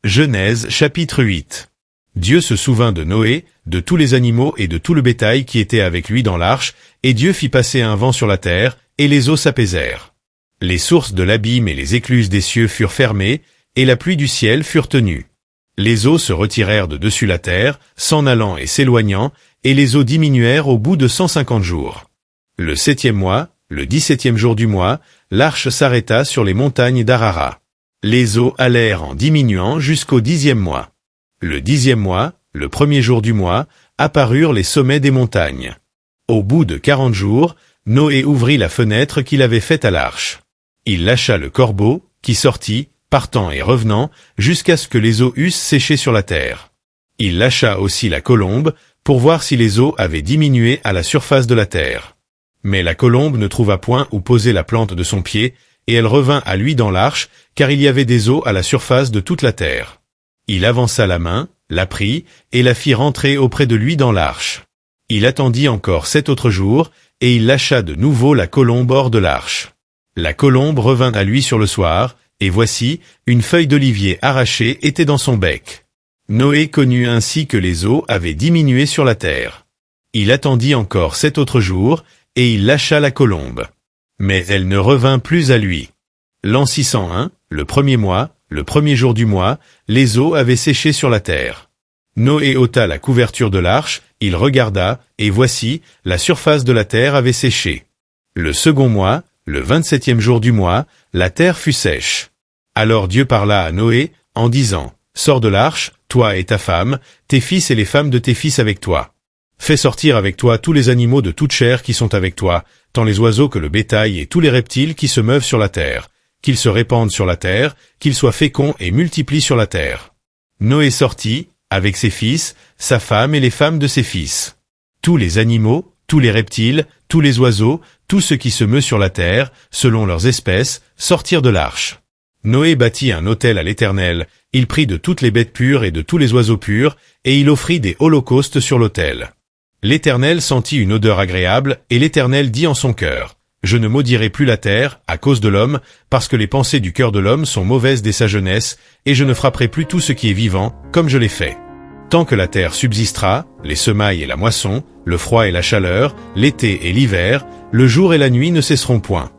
Genèse chapitre 8. Dieu se souvint de Noé, de tous les animaux et de tout le bétail qui était avec lui dans l'arche, et Dieu fit passer un vent sur la terre, et les eaux s'apaisèrent. Les sources de l'abîme et les écluses des cieux furent fermées, et la pluie du ciel furent tenues. Les eaux se retirèrent de dessus la terre, s'en allant et s'éloignant, et les eaux diminuèrent au bout de 150 jours. Le 7e mois, le 17e jour du mois, l'arche s'arrêta sur les montagnes d'Arara. Les eaux allèrent en diminuant jusqu'au 10e mois. Le 10e mois, le 1er jour du mois, apparurent les sommets des montagnes. Au bout de 40 jours, Noé ouvrit la fenêtre qu'il avait faite à l'arche. Il lâcha le corbeau, qui sortit, partant et revenant, jusqu'à ce que les eaux eussent séché sur la terre. Il lâcha aussi la colombe, pour voir si les eaux avaient diminué à la surface de la terre. Mais la colombe ne trouva point où poser la plante de son pied, et elle revint à lui dans l'arche, car il y avait des eaux à la surface de toute la terre. Il avança la main, la prit, et la fit rentrer auprès de lui dans l'arche. Il attendit encore 7 autres jours, et il lâcha de nouveau la colombe hors de l'arche. La colombe revint à lui sur le soir, et voici, une feuille d'olivier arrachée était dans son bec. Noé connut ainsi que les eaux avaient diminué sur la terre. Il attendit encore 7 autres jours, et il lâcha la colombe. Mais elle ne revint plus à lui. L'an 601, le 1er mois, le 1er jour du mois, les eaux avaient séché sur la terre. Noé ôta la couverture de l'arche, il regarda, et voici, la surface de la terre avait séché. Le 2e mois, le 27e jour du mois, la terre fut sèche. Alors Dieu parla à Noé, en disant, « Sors de l'arche, toi et ta femme, tes fils et les femmes de tes fils avec toi. Fais sortir avec toi tous les animaux de toute chair qui sont avec toi, tant les oiseaux que le bétail et tous les reptiles qui se meuvent sur la terre, qu'ils se répandent sur la terre, qu'ils soient féconds et multiplient sur la terre. » Noé sortit, avec ses fils, sa femme et les femmes de ses fils. Tous les animaux, tous les reptiles, tous les oiseaux, tout ce qui se meut sur la terre, selon leurs espèces, sortirent de l'arche. Noé bâtit un autel à l'Éternel, il prit de toutes les bêtes pures et de tous les oiseaux purs, et il offrit des holocaustes sur l'autel. L'Éternel sentit une odeur agréable, et l'Éternel dit en son cœur, « Je ne maudirai plus la terre, à cause de l'homme, parce que les pensées du cœur de l'homme sont mauvaises dès sa jeunesse, et je ne frapperai plus tout ce qui est vivant, comme je l'ai fait. Tant que la terre subsistera, les semailles et la moisson, le froid et la chaleur, l'été et l'hiver, le jour et la nuit ne cesseront point.